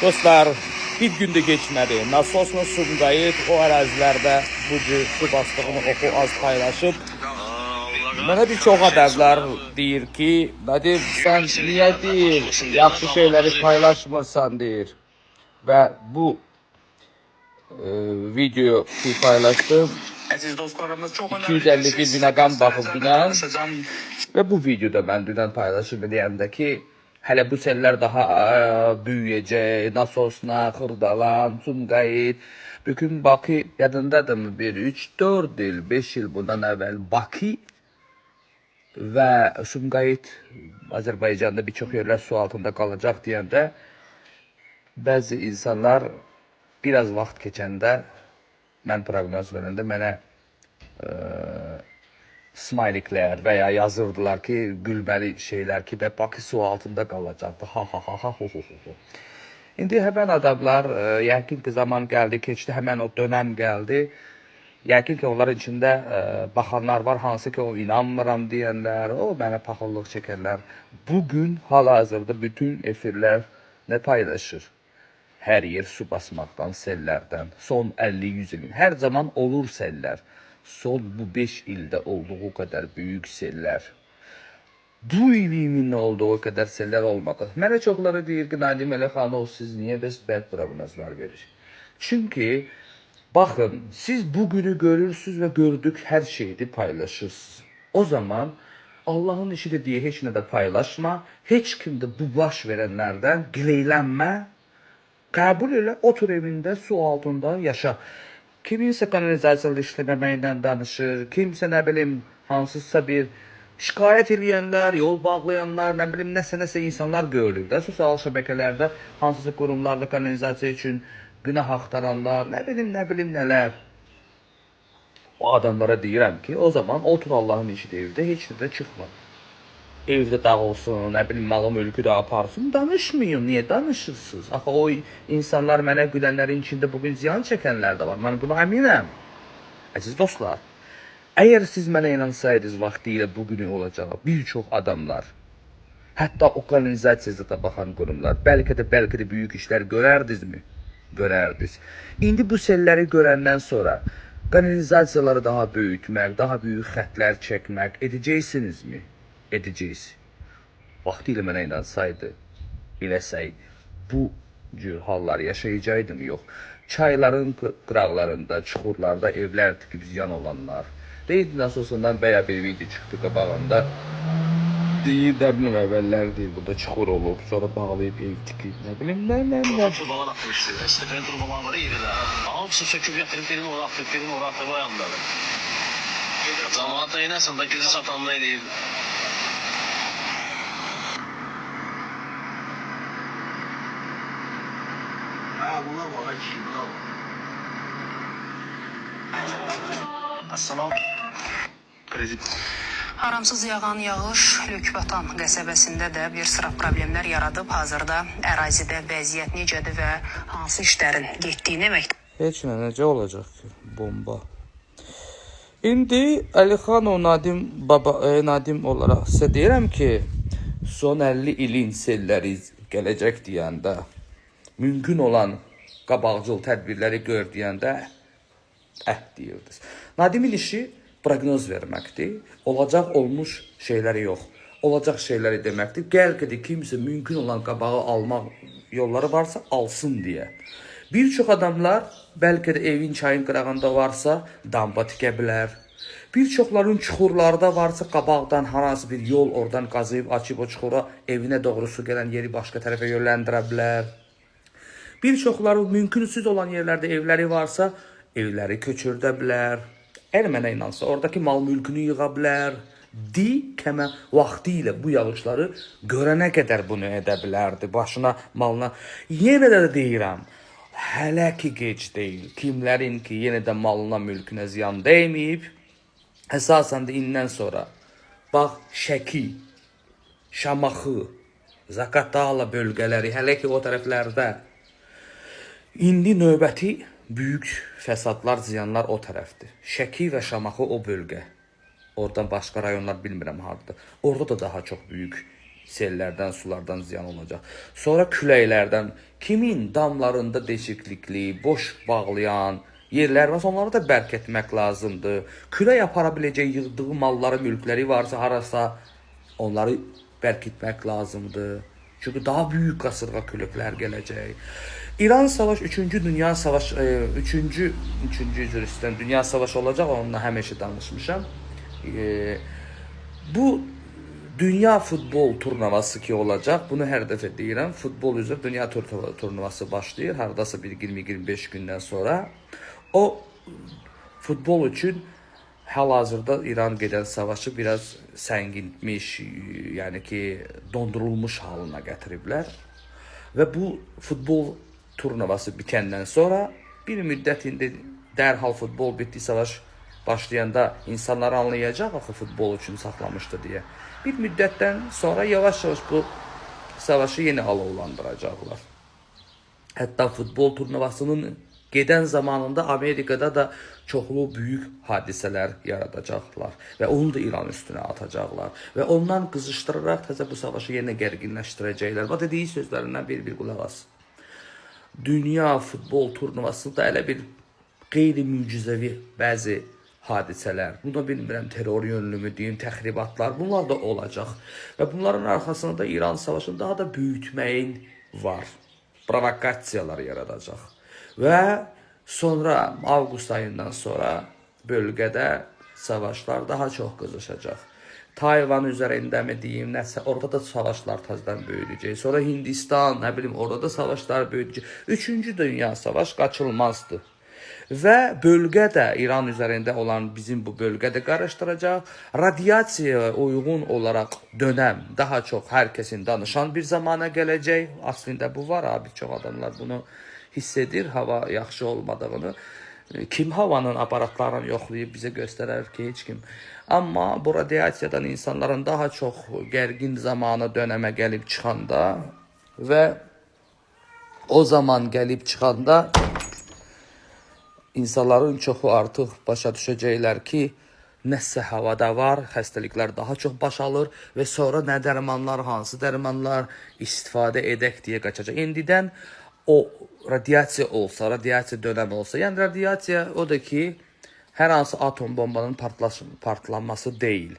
Dostlar, bir gündə keçmədi. Nasosla Sumqayıt o ərazilərdə bu cür su basdığını oxu az paylaşıb. Mənə bir çox adamlar deyir ki, Nadim sən niyə deyir, yaxşı şeyləri paylaşmırsan deyir. Və bu video ki paylaşdım. Əziz dostlarımız, çox 251 bin adam baxıb dünən. Və bu videoda mən dünən paylaşım deyəndə ki, hələ bu sellər daha büyüyəcək, Nasosna, Xırdalan, Sumqayıt, bütün Bakı yadındadırmı? 1, 3, 4 il, 5 il bundan əvvəl Bakı və Sumqayıt Azərbaycanda bir çox yerlər su altında qalacaq deyəndə bəzi insanlar biraz vaxt keçəndə mən proqnoz verəndə mənə smayliklər və ya yazırdılar ki, gülməli şeylər ki, və Bakı su altında qalacaqdı. Ha ha ha ha ho ho ho. İndi həmən adamlar yəqin ki zaman gəldi, keçdi, həmən o dönəm gəldi. Yəqin ki onların içində baxanlar var, hansı ki o inanmıram deyənlər, o mənə paxıllıq çəkənlər. Bugün hal-hazırda bütün efirlər nə paylaşır? Hər yer su basmaqdan, sellərdən. Son 50-100 ilin. Hər zaman olur sellər. Son bu 5 ildə olduğu qədər böyük sellər. Bu ilimin olduğu qədər sellər olmadı. Mənə çoxları deyir ki, Nadim Əlixanov, siz niyə bəs proqnozlar verir? Çünki, baxın, siz bugünü görürsünüz və gördük hər şeyi paylaşırsınız. O zaman Allahın işi də deyə heç nə də paylaşma, heç kim də bu baş verənlərdən gileylənmə. Qəbul elə, otur evində, su altında yaşa. Kiminsə kanalizasiyalı işləməməklə danışır, kimsə nə bilim, hansısa bir şikayət edənlər, yol bağlayanlar, nə bilim, nəsə insanlar görülür də. Sosial şəbəkələrdə hansısa qurumlarla kanalizasiya üçün günah axtaranlar, nə bilim nələr. O adamlara deyirəm ki, o zaman otur Allahın işi evdə, heç nə də çıxma. Evdə dağılsın, nə bilim, malı mülkü də aparsın, danışmayın. Niyə danışırsınız? Axı o insanlar mənə gülənlərin içində bugün ziyan çəkənlər də var. Mən buna əminəm. Əziz dostlar, əgər siz mənə inansaydınız vaxtilə bugünü olacaq bir çox adamlar, hətta o kanalizasiyada da baxan qurumlar, bəlkə də böyük işlər görərdinizmi? Görərdiniz. İndi bu selləri görəndən sonra kanalizasiyaları daha böyütmək, daha böyük xətlər çəkmək edəcəksinizmi? Edəcəyiz. Vaxtilə mənə inansaydı, eləsək, bu cür hallar yaşayacaqdım, yox. Çayların qıraqlarında, çuxurlarda evlər tikib ziyan olanlar. Deyildi, nasılsından bəya bir video çıxdı qabağında. Deyir, nə bilim, əvvəllər deyir, burada çuxur olub, sonra bağlayıb ev tikib, nə bilim, nə. Turbalar atmışdı. Stefan turbaları yerdə. Hamısı söküb gətirib, birini ora atıb, birini ora atıb, o yandadır. Zamanında yenəsən də gözü satanlı edeyim. Buna bak, buna bak. Assalam. Aramsız yağan yağış Lükbatan qəsəbəsində də bir sıra problemlər yaradıb. Hazırda ərazidə vəziyyət necədir və hansı işlərin getdiyini əməkdaşlar. Heç nə, necə olacaq ki? Bomba. İndi Əlixanov Nadim olaraq sizə deyirəm ki, son 50 ilin selləri gələcək deyəndə, mümkün olan qabaqcıl tədbirləri gör deyəndə, deyirdiniz. Nadimin işi proqnoz verməkdir. Olacaq olmuş şeyləri yox. Olacaq şeyləri deməkdir. Gəlqədə kimsə mümkün olan qabağı almaq yolları varsa alsın deyə. Bir çox adamlar bəlkə də evin çayın qırağında varsa damba tikə bilər. Bir çoxların çuxurlarda varsa qabaqdan hansı bir yol oradan qazıyıb açıb o çuxura evinə doğrusu gələn yeri başqa tərəfə yönləndirə bilər. Bir çoxları mümkünsüz olan yerlərdə evləri varsa evləri köçürdə bilər. Əgər mənə inansa, oradakı mal mülkünü yığa bilər. Kəmə vaxtı ilə bu yağışları görənə qədər bunu edə bilərdi. Başına, malına. Yenə də deyirəm, hələ ki gec deyil. Kimlərin ki yenə də malına, mülkünə ziyan dəyməyib, əsasən də indən sonra, bax, Şəki, Şamaxı, Zaqatala bölgələri, hələ ki o tərəflərdə, indi növbəti böyük fəsadlar, ziyanlar o tərəfdir. Şəki və Şamaxı o bölgə. Oradan başqa rayonlar bilmirəm hardadır. Orada da daha çox böyük sellərdən, sulardan ziyan olacaq. Sonra küləklərdən kimin damlarında deşiklikli, boş bağlayan yerler varsa onları da bərk etmək lazımdır. Külək apara biləcək yığdığı malları, mülkləri varsa harasa onları bərk etmək lazımdır. Çünki daha büyük qasırğa küləklər gələcək. İran savaş 3-cü Dünya Savaşı 3-cü üzr istəyirəm, Dünya Savaşı olacaq, onunla həmişə danışmışam. Bu Dünya futbol turnuvası ki olacaq. Bunu hər dəfə deyirəm. Futbol üzrə dünya turnuvası başlayır. Hardasa bir 20-25 gündən sonra. O futbol üçün hal-hazırda İran gedən savaşı biraz sənginmiş, yəni ki, dondurulmuş halına gətiriblər. Və bu futbol turnuvası bitəndən sonra bir müddət indi dərhal futbol bitdi, savaş başlayanda insanlar anlayacaq axı futbol üçün saxlamışdı deyə. Bir müddətdən sonra yavaş-yavaş bu savaşı yenə alovlandıracaqlar. Hətta futbol turnuvasının gedən zamanında Amerikada da çoxlu böyük hadisələr yaradacaqlar və onu da İran üstünə atacaqlar və ondan qızışdıraraq təzə bu savaşı yenə gərginləşdirəcəklər. Bu dediyi sözlərindən bir qulaq as. Dünya futbol turnuvasında elə bir qeyri-mücizəvi bəzi hadisələr, bunu bilmirəm, terror yönlümü deyim, təxribatlar, bunlar da olacaq. Və bunların arxasında da İran savaşını daha da böyütməyin var. Provokasiyalar yaradacaq. Və sonra, avqust ayından sonra bölgədə savaşlar daha çox qızışacaq. Tayvan üzərində mi deyim, nəsə, orada da savaşlar təzədən böyüyəcək. Sonra Hindistan, nə bilim, orada da savaşlar böyüyəcək. 3-cü Dünya Savaş qaçılmazdır. Və bölgə də İran üzərində olan bizim bu bölgədə qarışdıracaq. Radiasiyaya uyğun olaraq dönəm daha çox hər kəsin danışan bir zamana gələcək. Aslında bu var, bir çox adamlar bunu hiss edir, hava yaxşı olmadığını. Kim havanın aparatlarını yoxlayıb bizə göstərər ki, heç kim. Amma bu radiasiyadan insanların daha çox gərgin zamanı dönəmə gəlib çıxanda və o zaman gəlib çıxanda İnsanların çoxu artıq başa düşəcəklər ki, nəsə havada var, xəstəliklər daha çox baş alır və sonra nə dərmanlar, hansı dərmanlar istifadə edək deyə qaçacaq. İndidən o radiasiya olsa, radiasiya dönəmi olsa, yəni radiasiya o da ki, hər hansı atom bombanın partlanması deyil.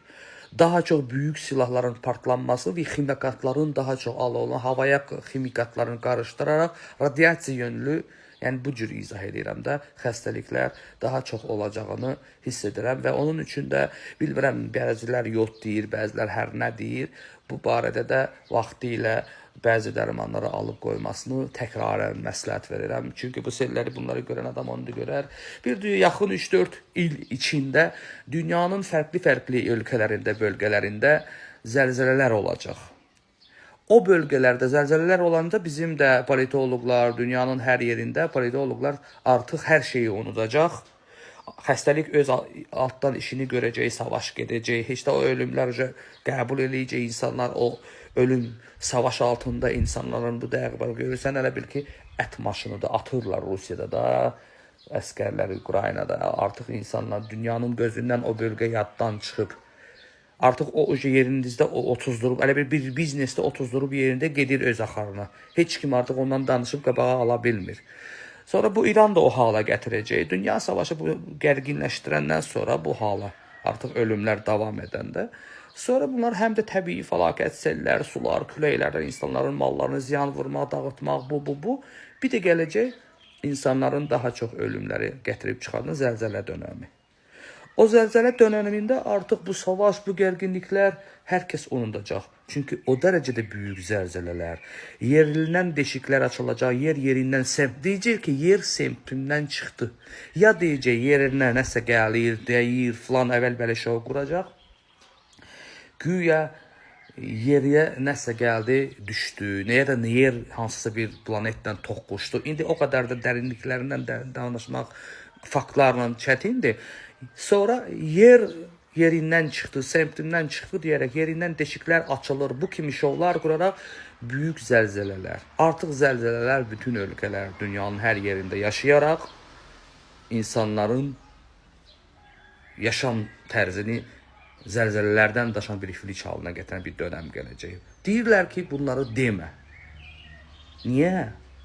Daha çox böyük silahların partlanması və ximikatların daha çox alovlu havaya ximikatlarını qarışdıraraq radiasiya yönlü, yəni bu cür izah edirəm də, xəstəliklər daha çox olacağını hiss edirəm və onun üçün də bilmirəm, bəzilər yod deyir, bəzilər hər nə deyir. Bu barədə də vaxtı ilə bəzi dərmanları alıb qoymasını təkrarən məsləhət verirəm. Çünki bu selləri, bunları görən adam onu da görər. Bir yaxın 3-4 il içində dünyanın fərqli ölkələrində, bölgələrində zəlzələlər olacaq. O bölgələrdə zəlzələlər olanda bizim də politoloqlar, dünyanın hər yerində politoloqlar artıq hər şeyi unudacaq. Xəstəlik öz altdan işini görəcək, savaş gedəcək, heç də o ölümlər qəbul eləyəcək insanlar, o ölüm, savaş altında insanların bu dəqiqə görürsən, elə bil ki, ət maşını da atırlar Rusiyada da, əskərlər Ukraynada. Artıq insanlar dünyanın gözündən o bölgə yaddan çıxıb. Artıq o yerinizdə o otuzdurub, elə bir biznesdə otuzdurub yerində gedir öz axarına. Heç kim artıq ondan danışıb qabağa ala bilmir. Sonra bu İran da o hala gətirəcək. Dünya savaşı bu gərginləşdirəndən sonra bu hala, artıq ölümlər davam edəndə. Sonra bunlar həm də təbii fəlakət, sellər, sular, küləklərdən insanların mallarını ziyan vurmaq, dağıtmaq, bu. Bir də gələcək insanların daha çox ölümləri gətirib çıxardan zəlzələ dönəmi. O zəlzələ dönəmində artıq bu savaş, bu gərginliklər hər kəs unudacaq. Çünki o dərəcədə böyük zəlzələlər, yerindən deşiklər açılacaq, yer yerindən deyəcək ki, yer semtindən çıxdı. Ya deyəcək, yerinə nəsə gəlir, deyir, filan əvvəl belə şov quracaq. Güya yeriyə nəsə gəldi, düşdü, nəyə də yer hansısa bir planetdən toqquşdu. İndi o qədər də dərinliklərindən danışmaq faktlarla çətindir. Sonra yer yerindən çıxdı, semtindən çıxdı deyərək yerindən deşiklər açılır. Bu kimi şovlar quraraq böyük zəlzələlər. Artıq zəlzələlər bütün ölkələr, dünyanın hər yerində yaşayaraq insanların yaşam tərzini zəlzələlərdən daşan bir iflic halına gətirən bir dönəm gələcək. Deyirlər ki, bunları demə. Niyə?